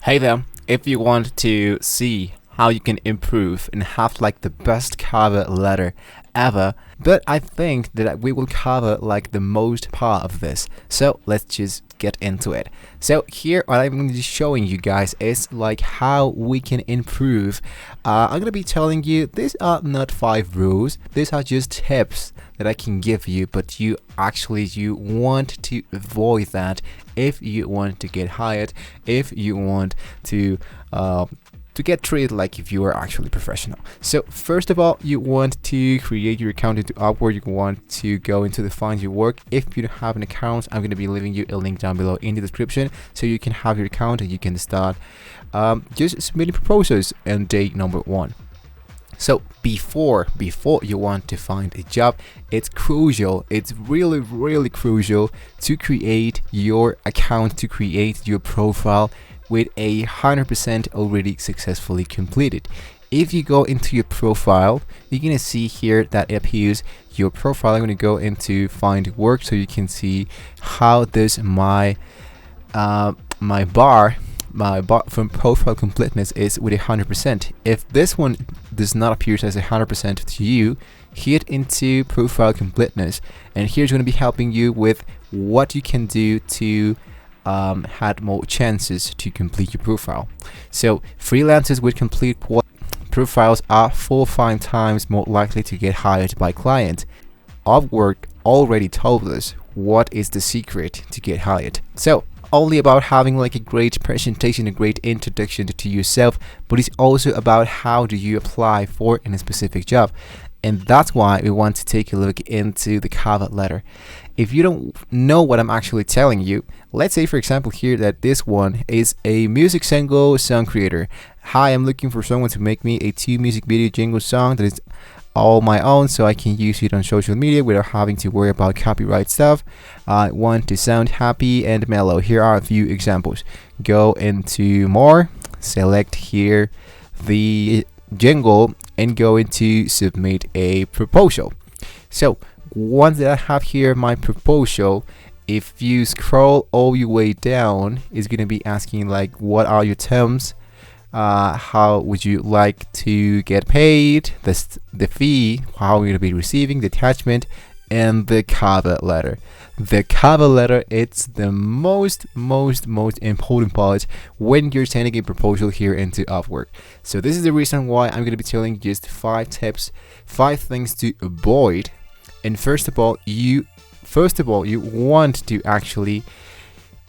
Hey there, if you want to see how you can improve and have like the best cover letter ever, but I think that we will cover like the most part of this. So let's just get into it. So here what I'm going to be showing you guys is like how we can improve. I'm going to be telling you these are not 5 rules, these are just tips that I can give you, but you want to avoid that if you want to get hired, if you want to get treated like if you are actually professional. So first of all, you want to create your account into Upwork. You want to go into the find your work. If you don't have an account, I'm going to be leaving you a link down below in the description so you can have your account and you can start just submitting proposals on day number 1. So before you want to find a job, it's crucial, it's really crucial to create your account, to create your profile with 100% already successfully completed. If you go into your profile, you're gonna see here that it appears your profile. I'm gonna go into find work so you can see how does my bar from profile completeness is with 100%. If this one does not appear as 100% to you, hit into profile completeness, and here's going to be helping you with what you can do to have more chances to complete your profile. So freelancers with complete profiles are 4 or 5 times more likely to get hired by clients. Upwork already told us what is the secret to get hired. So only about having like a great presentation, a great introduction to yourself, but it's also about how do you apply for in a specific job. And that's why we want to take a look into the cover letter. If you don't know what I'm actually telling you, let's say for example here that this one is a music single song creator. Hi, I'm looking for someone to make me a 2 music video jingle song that is all my own so I can use it on social media without having to worry about copyright stuff. I want to sound happy and mellow. Here are a few examples. Go into more, select here the jingle and go into submit a proposal. So once that I have here my proposal, if you scroll all your way down, it's going to be asking like what are your terms, how would you like to get paid, the fee, how you're going to be receiving, the attachment, and the cover letter. The cover letter, it's the most important part when you're sending a proposal here into Upwork. So this is the reason why I'm going to be telling you just 5 tips, 5 things to avoid. And first of all, you want to actually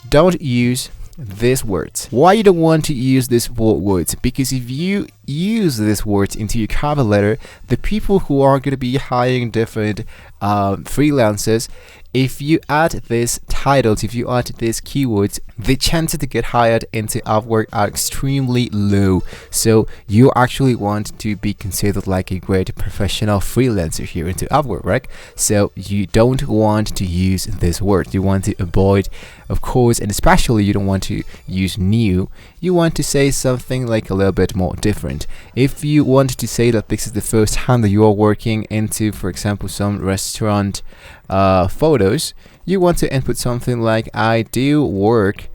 don't use these words. Why you don't want to use these words? Because if you use these words into your cover letter, the people who are going to be hiring different freelancers, if you add these titles, if you add these keywords, the chances to get hired into Upwork are extremely low. So you actually want to be considered like a great professional freelancer here into Upwork, right? So you don't want to use this word. You want to avoid, of course, and especially you don't want to use new. You want to say something like a little bit more different. If you want to say that this is the first time that you are working into, for example, some restaurant photos, you want to input something like I do work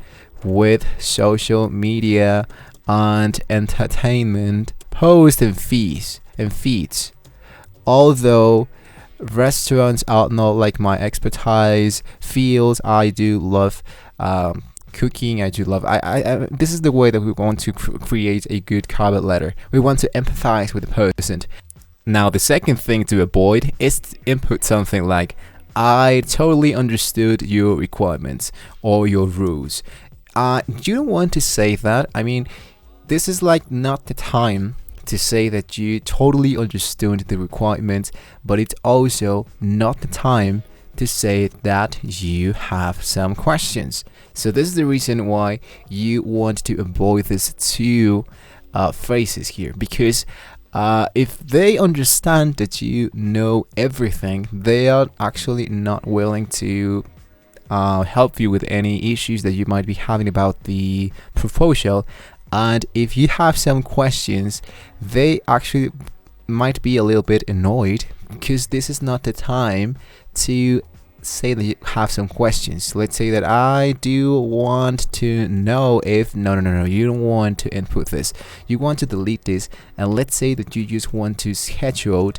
with social media and entertainment posts and feeds. Although restaurants are not like my expertise fields, I do love cooking. I do love this is the way that we want to create a good cover letter. We want to empathize with the person. Now the second thing to avoid is to input something like I totally understood your requirements or your rules. You don't want to say that. I mean, this is like not the time to say that you totally understood the requirements, but it's also not the time to say that you have some questions. So this is the reason why you want to avoid these 2 phrases here, because if they understand that you know everything, they are actually not willing to help you with any issues that you might be having about the proposal. And if you have some questions, they actually might be a little bit annoyed because this is not the time to say that you have some questions. Let's say that I do want to know if no, you don't want to input this, you want to delete this, and let's say that you just want to schedule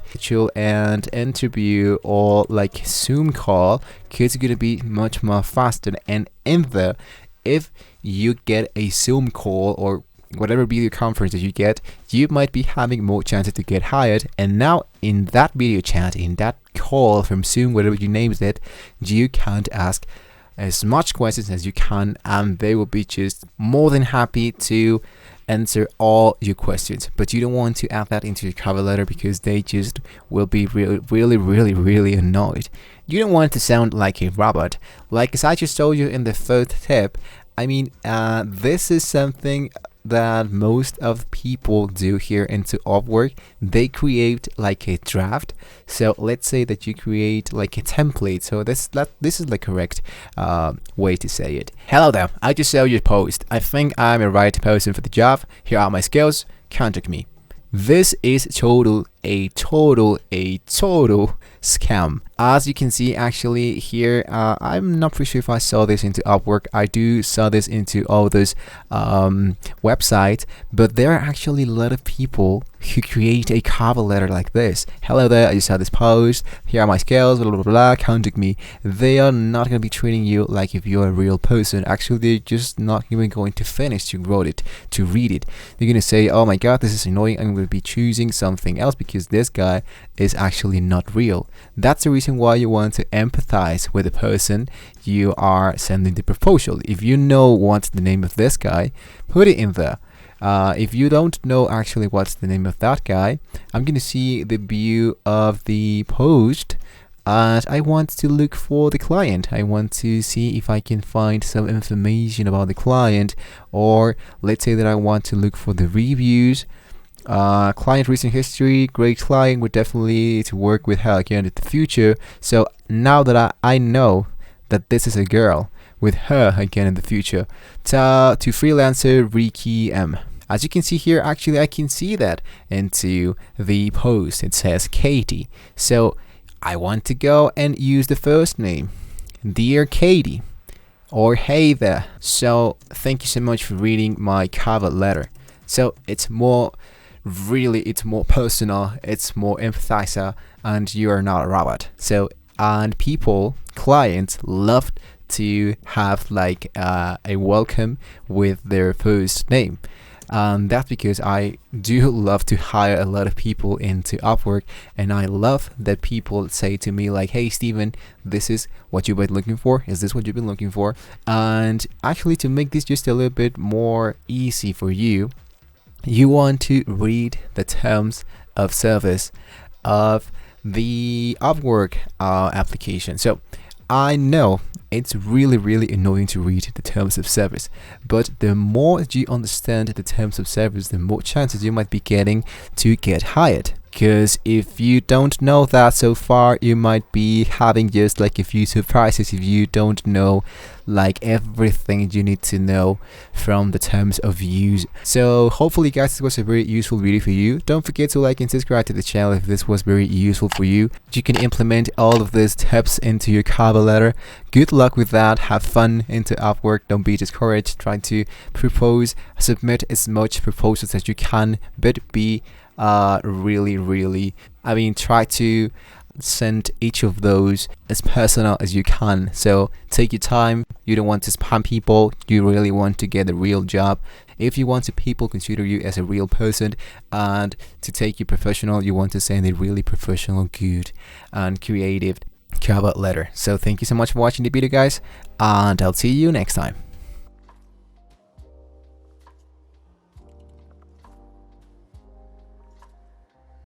and interview or like Zoom call, because it's gonna be much more faster. And in there, if you get a Zoom call or whatever video conference that you get, you might be having more chances to get hired. And now in that video chat, in that call from Zoom, whatever you named it, you can't ask as much questions as you can, and they will be just more than happy to answer all your questions. But you don't want to add that into your cover letter, because they just will be really annoyed. You don't want to sound like a robot. Like as I just told you in the third tip, I mean, this is something that most of people do here into Upwork. They create like a draft. So let's say that you create like a template. So this is the correct way to say it. Hello there, I just saw your post. I think I'm a right person for the job. Here are my skills. Contact me. This is a total scam. As you can see, actually here, I'm not pretty sure if I saw this into Upwork. I do saw this into all those websites, but there are actually a lot of people who create a cover letter like this. Hello there, I just saw this post. Here are my skills, blah blah blah. Contact me. They are not going to be treating you like if you're a real person. Actually, they're just not even going to finish to read it. They're going to say, oh my god, this is annoying. I'm going to be choosing something else because this guy is actually not real. That's the reason why you want to empathize with the person you are sending the proposal. If you know what's the name of this guy, put it in there. If you don't know actually what's the name of that guy, I'm going to see the view of the post, and I want to look for the client. I want to see if I can find some information about the client, or let's say that I want to look for the reviews. Client recent history, great client, would definitely to work with her again in the future. So now that I know that this is a girl, with her again in the future. To freelancer Ricky M. As you can see here, actually I can see that into the post. It says Katie. So I want to go and use the first name, Dear Katie, or hey there. So thank you so much for reading my cover letter. So it's more personal, it's more empathizer, and you are not a robot. So, and clients love to have like a welcome with their first name. That's because I do love to hire a lot of people into Upwork, and I love that people say to me like, hey Steven, this is what you've been looking for, is this what you've been looking for? And actually, to make this just a little bit more easy for you, you want to read the terms of service of the Upwork application. So I know it's really annoying to read the terms of service, but the more you understand the terms of service, the more chances you might be getting to get hired. Because if you don't know that so far, you might be having just like a few surprises if you don't know like everything you need to know from the terms of use. So hopefully guys, this was a very useful video for you. Don't forget to like and subscribe to the channel if this was very useful for you. You can implement all of these tips into your cover letter. Good luck with that. Have fun into Upwork. Don't be discouraged. Try to submit as much proposals as you can, but be try to send each of those as personal as you can. So take your time. You don't want to spam people. You really want to get a real job. If you want to people consider you as a real person and to take you professional, you want to send a really professional, good and creative cover letter. So thank you so much for watching the video guys, and I'll see you next time.